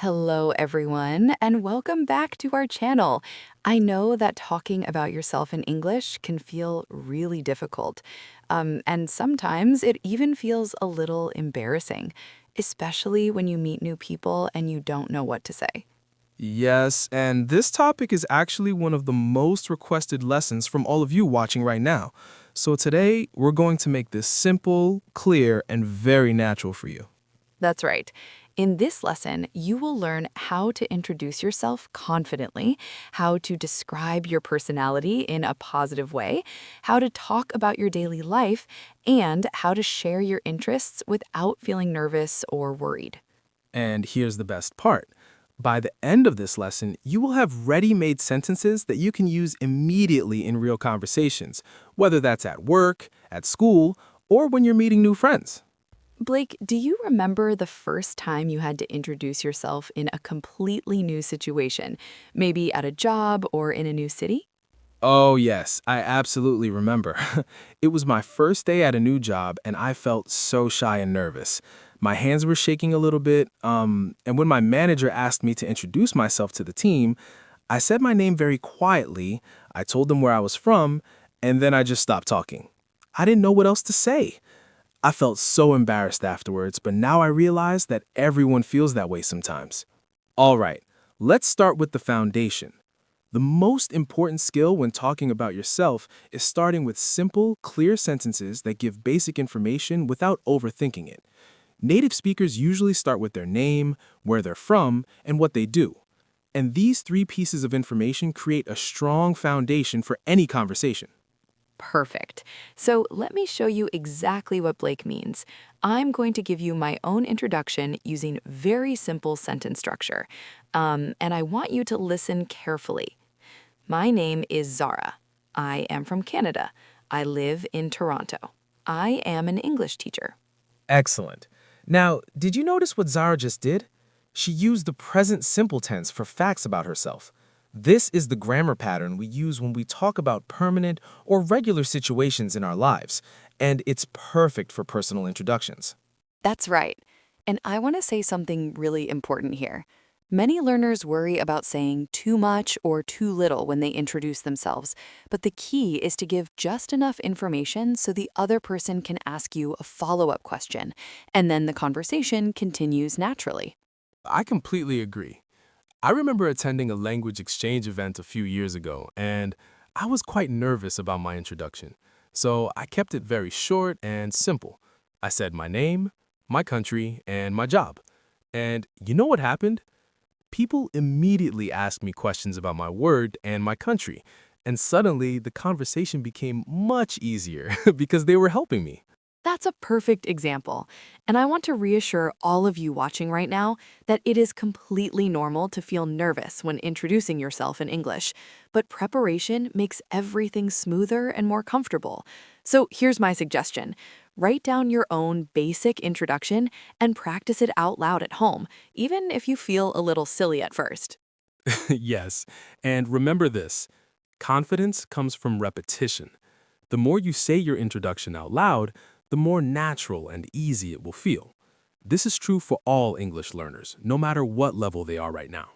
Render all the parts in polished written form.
Hello, everyone, and welcome back to our channel. I know that talking about yourself in English can feel really difficult, and sometimes it even feels a little embarrassing, especially when you meet new people and you don't know what to say. Yes, and this topic is actually one of the most requested lessons from all of you watching right now. So today, we're going to make this simple, clear, and very natural for you. That's right. In this lesson, you will learn how to introduce yourself confidently, how to describe your personality in a positive way, how to talk about your daily life, and how to share your interests without feeling nervous or worried. And here's the best part. By the end of this lesson, you will have ready-made sentences that you can use immediately in real conversations, whether that's at work, at school, or when you're meeting new friends. Blake, do you remember the first time you had to introduce yourself in a completely new situation, maybe at a job or in a new city? Oh, yes, I absolutely remember. It was my first day at a new job, and I felt so shy and nervous. My hands were shaking a little bit, and when my manager asked me to introduce myself to the team, I said my name very quietly, I told them where I was from, and then I just stopped talking. I didn't know what else to say. I felt so embarrassed afterwards, but now I realize that everyone feels that way sometimes. All right, let's start with the foundation. The most important skill when talking about yourself is starting with simple, clear sentences that give basic information without overthinking it. Native speakers usually start with their name, where they're from, and what they do. And these three pieces of information create a strong foundation for any conversation. Perfect. So let me show you exactly what Blake means. I'm going to give you my own introduction using very simple sentence structure. And I want you to listen carefully. My name is Zara. I am from Canada. I live in Toronto. I am an English teacher. Excellent. Now, did you notice what Zara just did? She used the present simple tense for facts about herself. This is the grammar pattern we use when we talk about permanent or regular situations in our lives, and it's perfect for personal introductions. That's right. And I want to say something really important here. Many learners worry about saying too much or too little when they introduce themselves, but the key is to give just enough information so the other person can ask you a follow-up question, and then the conversation continues naturally. I completely agree. I remember attending a language exchange event a few years ago, and I was quite nervous about my introduction. So I kept it very short and simple. I said my name, my country, and my job. And you know what happened? People immediately asked me questions about my word and my country, and suddenly the conversation became much easier because they were helping me. That's a perfect example. And I want to reassure all of you watching right now that it is completely normal to feel nervous when introducing yourself in English, but preparation makes everything smoother and more comfortable. So here's my suggestion. Write down your own basic introduction and practice it out loud at home, even if you feel a little silly at first. Yes, and remember this, confidence comes from repetition. The more you say your introduction out loud, the more natural and easy it will feel. This is true for all English learners, no matter what level they are right now.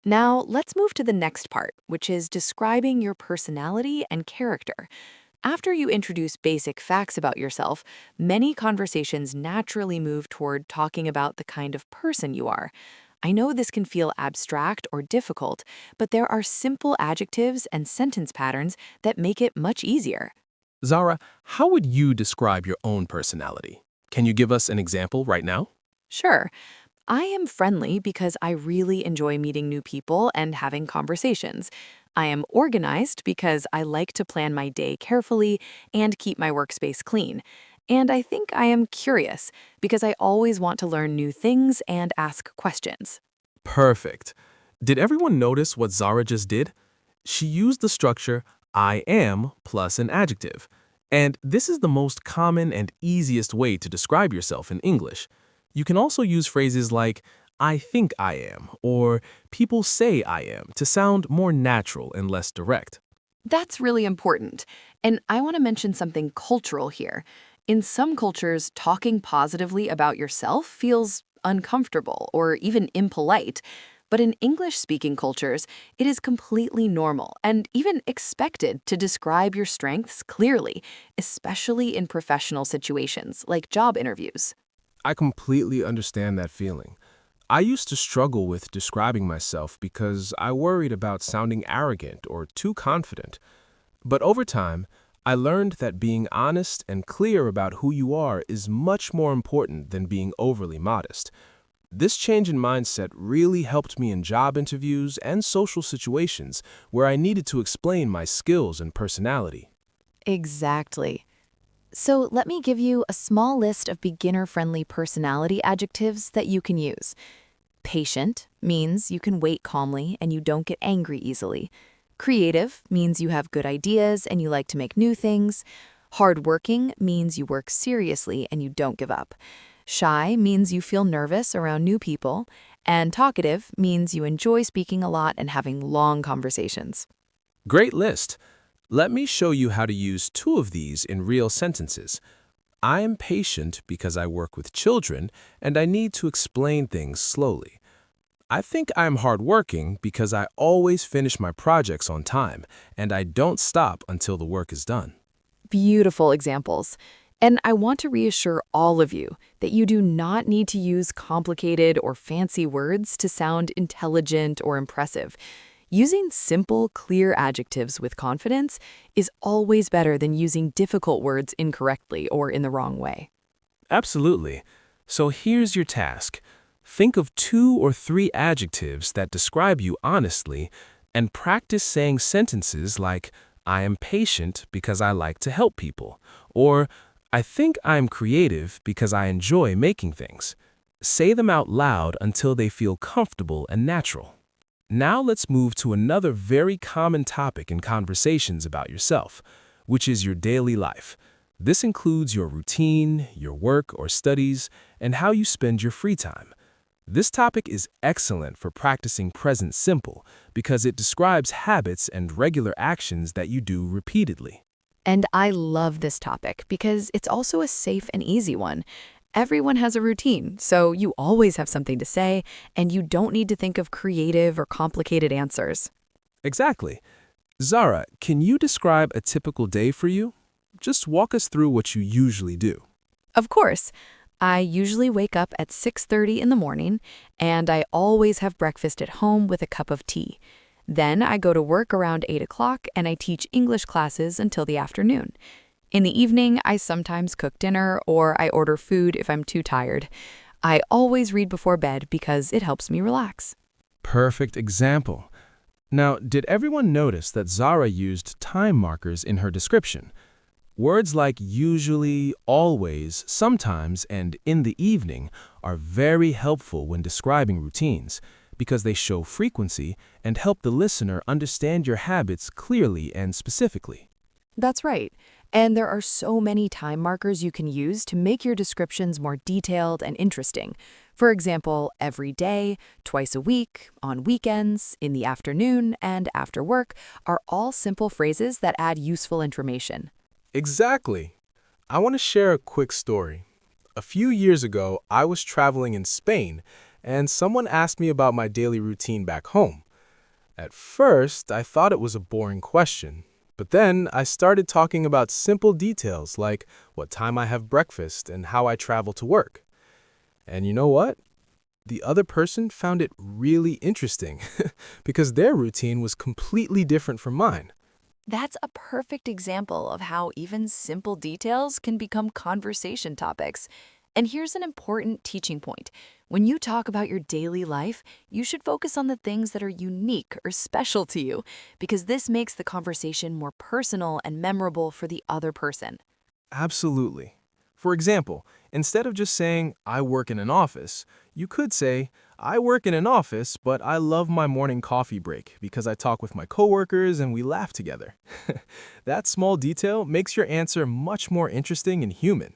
Now, let's move to the next part, which is describing your personality and character. After you introduce basic facts about yourself, many conversations naturally move toward talking about the kind of person you are. I know this can feel abstract or difficult, but there are simple adjectives and sentence patterns that make it much easier. Zara, how would you describe your own personality? Can you give us an example right now? Sure, I am friendly because I really enjoy meeting new people and having conversations. I am organized because I like to plan my day carefully and keep my workspace clean. And I think I am curious because I always want to learn new things and ask questions. Perfect. Did everyone notice what Zara just did? She used the structure I am plus an adjective. And this is the most common and easiest way to describe yourself in English. You can also use phrases like I think I am or people say I am to sound more natural and less direct. That's really important. And I want to mention something cultural here. In some cultures, talking positively about yourself feels uncomfortable or even impolite. But in English-speaking cultures, it is completely normal and even expected to describe your strengths clearly, especially in professional situations like job interviews. I completely understand that feeling. I used to struggle with describing myself because I worried about sounding arrogant or too confident. But over time, I learned that being honest and clear about who you are is much more important than being overly modest. This change in mindset really helped me in job interviews and social situations where I needed to explain my skills and personality. Exactly. So let me give you a small list of beginner-friendly personality adjectives that you can use. Patient means you can wait calmly and you don't get angry easily. Creative means you have good ideas and you like to make new things. Hardworking means you work seriously and you don't give up. Shy means you feel nervous around new people. And talkative means you enjoy speaking a lot and having long conversations. Great list. Let me show you how to use two of these in real sentences. I am patient because I work with children and I need to explain things slowly. I think I'm hardworking because I always finish my projects on time and I don't stop until the work is done. Beautiful examples. And I want to reassure all of you that you do not need to use complicated or fancy words to sound intelligent or impressive. Using simple, clear adjectives with confidence is always better than using difficult words incorrectly or in the wrong way. Absolutely. So here's your task. Think of 2 or 3 adjectives that describe you honestly and practice saying sentences like, I am patient because I like to help people, or I think I'm creative because I enjoy making things. Say them out loud until they feel comfortable and natural. Now let's move to another very common topic in conversations about yourself, which is your daily life. This includes your routine, your work or studies, and how you spend your free time. This topic is excellent for practicing present simple because it describes habits and regular actions that you do repeatedly. And I love this topic because it's also a safe and easy one. Everyone has a routine, so you always have something to say, and you don't need to think of creative or complicated answers. Exactly. Zara, can you describe a typical day for you? Just walk us through what you usually do. Of course, I usually wake up at 6:30 in the morning, and I always have breakfast at home with a cup of tea. Then I go to work around 8 o'clock and I teach English classes until the afternoon. In the evening, I sometimes cook dinner or I order food if I'm too tired. I always read before bed because it helps me relax. Perfect example. Now, did everyone notice that Zara used time markers in her description? Words like usually, always, sometimes, and in the evening are very helpful when describing routines because they show frequency and help the listener understand your habits clearly and specifically. That's right. And there are so many time markers you can use to make your descriptions more detailed and interesting. For example, every day, twice a week, on weekends, in the afternoon, and after work are all simple phrases that add useful information. Exactly. I want to share a quick story. A few years ago, I was traveling in Spain, and someone asked me about my daily routine back home. At first, I thought it was a boring question, but then I started talking about simple details like what time I have breakfast and how I travel to work. And you know what? The other person found it really interesting because their routine was completely different from mine. That's a perfect example of how even simple details can become conversation topics. And here's an important teaching point. When you talk about your daily life, you should focus on the things that are unique or special to you, because this makes the conversation more personal and memorable for the other person. Absolutely. For example, instead of just saying, I work in an office, you could say, I work in an office, but I love my morning coffee break because I talk with my coworkers and we laugh together. That small detail makes your answer much more interesting and human.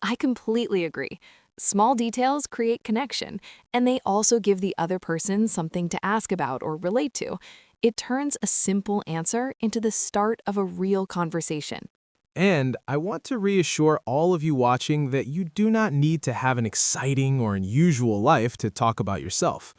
I completely agree. Small details create connection, and they also give the other person something to ask about or relate to. It turns a simple answer into the start of a real conversation. And I want to reassure all of you watching that you do not need to have an exciting or unusual life to talk about yourself.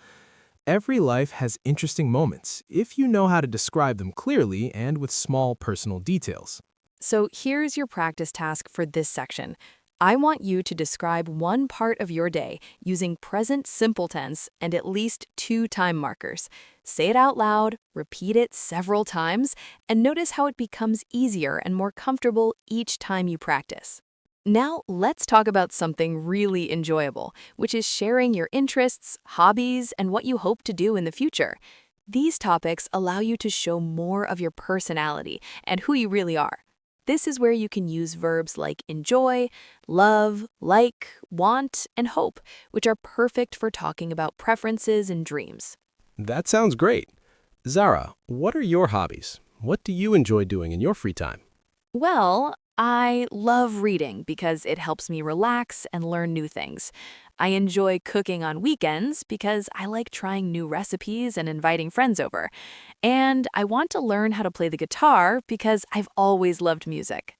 Every life has interesting moments if you know how to describe them clearly and with small personal details. So here's your practice task for this section. I want you to describe one part of your day using present simple tense and at least 2 time markers. Say it out loud, repeat it several times, and notice how it becomes easier and more comfortable each time you practice. Now, let's talk about something really enjoyable, which is sharing your interests, hobbies, and what you hope to do in the future. These topics allow you to show more of your personality and who you really are. This is where you can use verbs like enjoy, love, like, want, and hope, which are perfect for talking about preferences and dreams. That sounds great. Zara, what are your hobbies? What do you enjoy doing in your free time? Well, I love reading because it helps me relax and learn new things. I enjoy cooking on weekends because I like trying new recipes and inviting friends over. And I want to learn how to play the guitar because I've always loved music.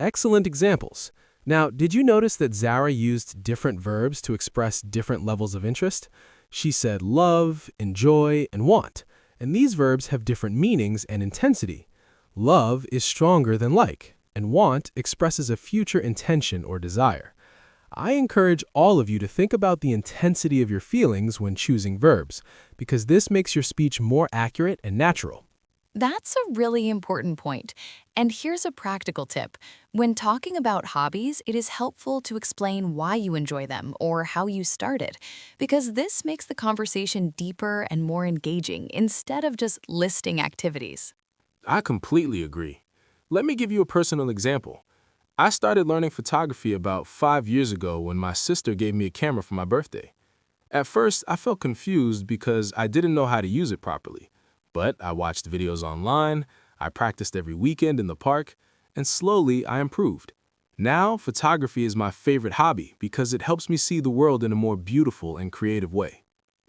Excellent examples. Now, did you notice that Zara used different verbs to express different levels of interest? She said love, enjoy, and want, and these verbs have different meanings and intensity. Love is stronger than like, and want expresses a future intention or desire. I encourage all of you to think about the intensity of your feelings when choosing verbs, because this makes your speech more accurate and natural. That's a really important point. And here's a practical tip. When talking about hobbies, it is helpful to explain why you enjoy them or how you started, because this makes the conversation deeper and more engaging instead of just listing activities. I completely agree. Let me give you a personal example. I started learning photography about 5 years ago when my sister gave me a camera for my birthday. At first, I felt confused because I didn't know how to use it properly. But I watched videos online, I practiced every weekend in the park, and slowly I improved. Now, photography is my favorite hobby because it helps me see the world in a more beautiful and creative way.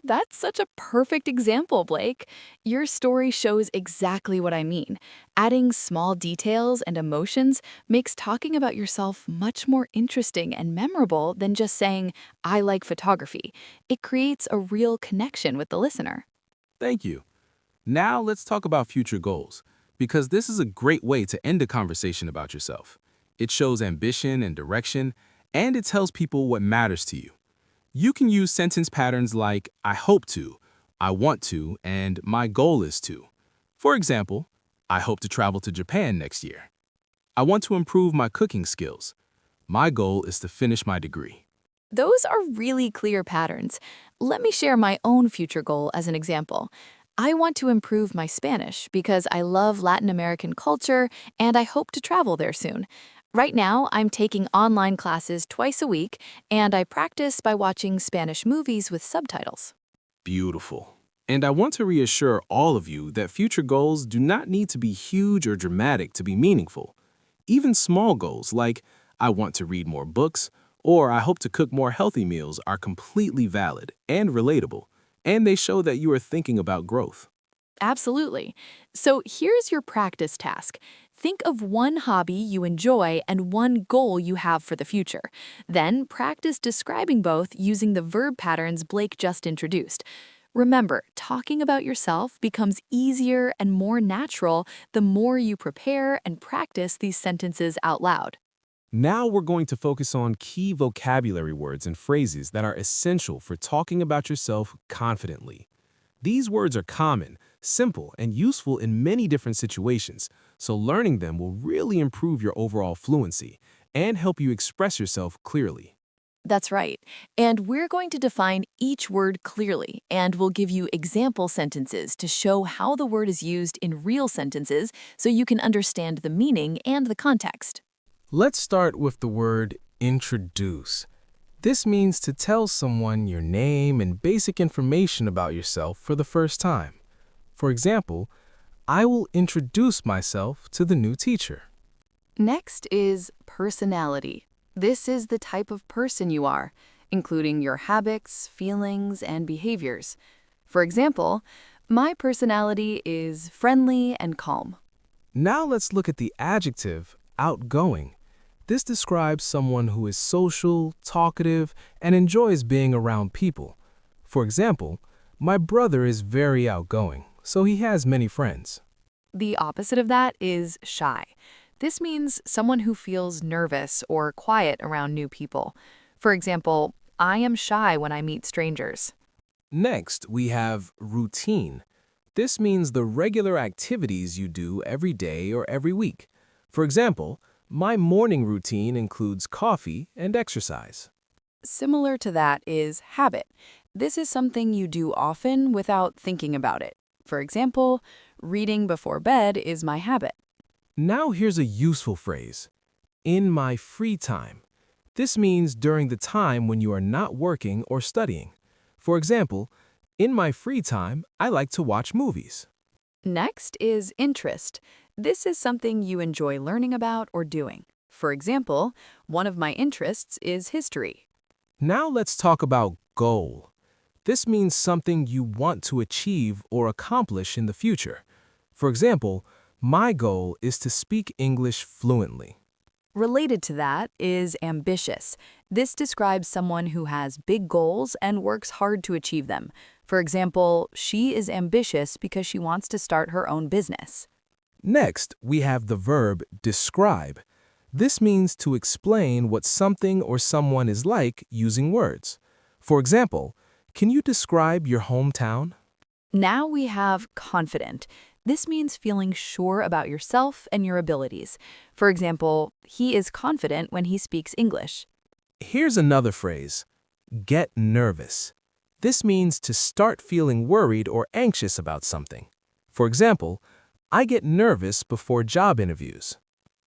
That's such a perfect example, Blake. Your story shows exactly what I mean. Adding small details and emotions makes talking about yourself much more interesting and memorable than just saying, I like photography. It creates a real connection with the listener. Thank you. Now let's talk about future goals, because this is a great way to end a conversation about yourself. It shows ambition and direction, and it tells people what matters to you. You can use sentence patterns like I hope to, I want to, and my goal is to. For example, I hope to travel to Japan next year. I want to improve my cooking skills. My goal is to finish my degree. Those are really clear patterns. Let me share my own future goal as an example. I want to improve my Spanish because I love Latin American culture and I hope to travel there soon. Right now, I'm taking online classes twice a week and I practice by watching Spanish movies with subtitles. Beautiful. And I want to reassure all of you that future goals do not need to be huge or dramatic to be meaningful. Even small goals like I want to read more books or I hope to cook more healthy meals are completely valid and relatable, and they show that you are thinking about growth. Absolutely. So here's your practice task. Think of one hobby you enjoy and one goal you have for the future. Then practice describing both using the verb patterns Blake just introduced. Remember, talking about yourself becomes easier and more natural the more you prepare and practice these sentences out loud. Now we're going to focus on key vocabulary words and phrases that are essential for talking about yourself confidently. These words are common, simple, and useful in many different situations, so learning them will really improve your overall fluency and help you express yourself clearly. That's right. And we're going to define each word clearly, and we'll give you example sentences to show how the word is used in real sentences so you can understand the meaning and the context. Let's start with the word introduce. This means to tell someone your name and basic information about yourself for the first time. For example, I will introduce myself to the new teacher. Next is personality. This is the type of person you are, including your habits, feelings, and behaviors. For example, my personality is friendly and calm. Now let's look at the adjective outgoing. This describes someone who is social, talkative, and enjoys being around people. For example, my brother is very outgoing, so he has many friends. The opposite of that is shy. This means someone who feels nervous or quiet around new people. For example, I am shy when I meet strangers. Next, we have routine. This means the regular activities you do every day or every week. For example, my morning routine includes coffee and exercise. Similar to that is habit. This is something you do often without thinking about it. For example, reading before bed is my habit. Now here's a useful phrase. In my free time. This means during the time when you are not working or studying. For example, in my free time, I like to watch movies. Next is interest. This is something you enjoy learning about or doing. For example, one of my interests is history. Now let's talk about goal. This means something you want to achieve or accomplish in the future. For example, my goal is to speak English fluently. Related to that is ambitious. This describes someone who has big goals and works hard to achieve them. For example, she is ambitious because she wants to start her own business. Next, we have the verb describe. This means to explain what something or someone is like using words. For example, can you describe your hometown? Now we have confident. This means feeling sure about yourself and your abilities. For example, he is confident when he speaks English. Here's another phrase. Get nervous. This means to start feeling worried or anxious about something. For example, I get nervous before job interviews.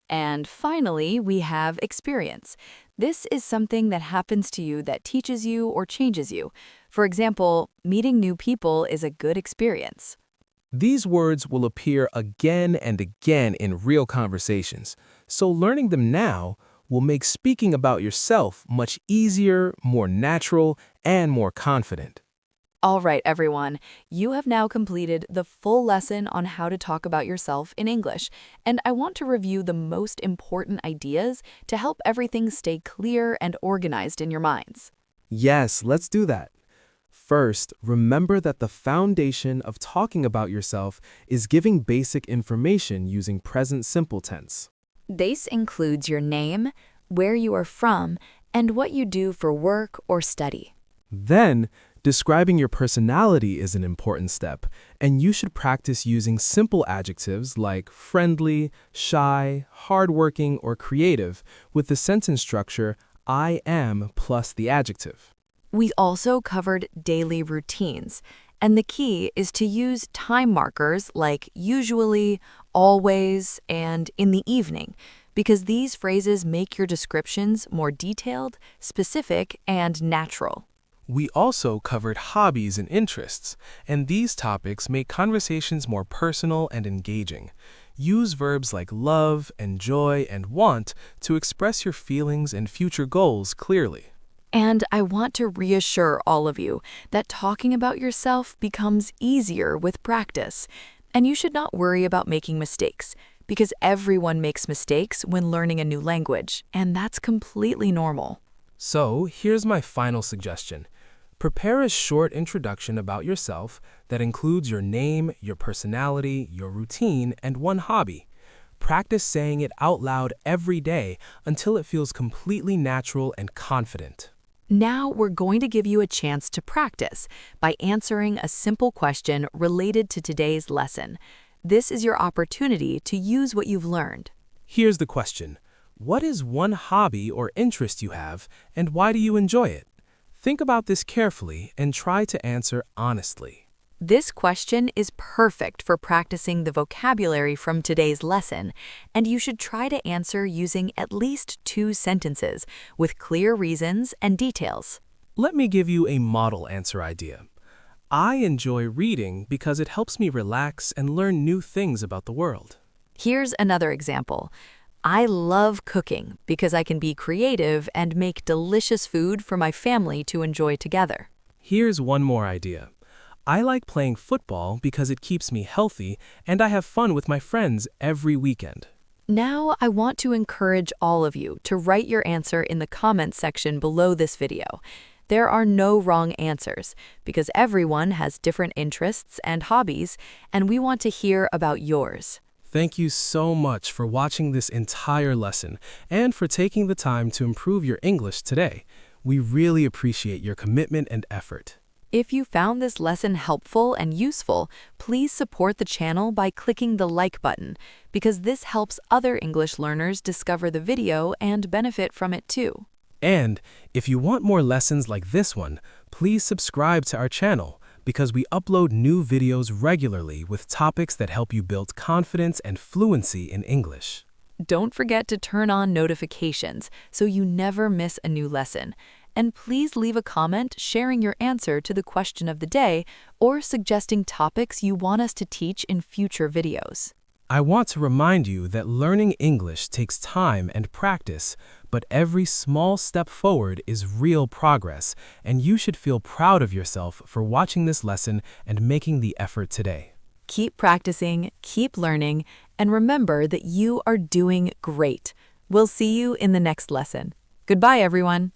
And finally, we have experience. This is something that happens to you that teaches you or changes you. For example, meeting new people is a good experience. These words will appear again and again in real conversations, so learning them now will make speaking about yourself much easier, more natural, and more confident. All right, everyone, you have now completed the full lesson on how to talk about yourself in English, and I want to review the most important ideas to help everything stay clear and organized in your minds. Yes, let's do that. First, remember that the foundation of talking about yourself is giving basic information using present simple tense. This includes your name, where you are from, and what you do for work or study. Then, describing your personality is an important step, and you should practice using simple adjectives like friendly, shy, hardworking, or creative with the sentence structure I am plus the adjective. We also covered daily routines, and the key is to use time markers like usually, always, and in the evening, because these phrases make your descriptions more detailed, specific, and natural. We also covered hobbies and interests, and these topics make conversations more personal and engaging. Use verbs like love, enjoy, and want to express your feelings and future goals clearly. And I want to reassure all of you that talking about yourself becomes easier with practice. And you should not worry about making mistakes, because everyone makes mistakes when learning a new language, and that's completely normal. So, here's my final suggestion. Prepare a short introduction about yourself that includes your name, your personality, your routine, and one hobby. Practice saying it out loud every day until it feels completely natural and confident. Now we're going to give you a chance to practice by answering a simple question related to today's lesson. This is your opportunity to use what you've learned. Here's the question. What is one hobby or interest you have, and why do you enjoy it? Think about this carefully and try to answer honestly. This question is perfect for practicing the vocabulary from today's lesson, and you should try to answer using at least 2 sentences with clear reasons and details. Let me give you a model answer idea. I enjoy reading because it helps me relax and learn new things about the world. Here's another example. I love cooking because I can be creative and make delicious food for my family to enjoy together. Here's one more idea. I like playing football because it keeps me healthy and I have fun with my friends every weekend. Now, I want to encourage all of you to write your answer in the comments section below this video. There are no wrong answers because everyone has different interests and hobbies, and we want to hear about yours. Thank you so much for watching this entire lesson and for taking the time to improve your English today. We really appreciate your commitment and effort. If you found this lesson helpful and useful, please support the channel by clicking the like button, because this helps other English learners discover the video and benefit from it too. And if you want more lessons like this one, please subscribe to our channel because we upload new videos regularly with topics that help you build confidence and fluency in English. Don't forget to turn on notifications so you never miss a new lesson. And please leave a comment sharing your answer to the question of the day or suggesting topics you want us to teach in future videos. I want to remind you that learning English takes time and practice, but every small step forward is real progress, and you should feel proud of yourself for watching this lesson and making the effort today. Keep practicing, keep learning, and remember that you are doing great. We'll see you in the next lesson. Goodbye, everyone.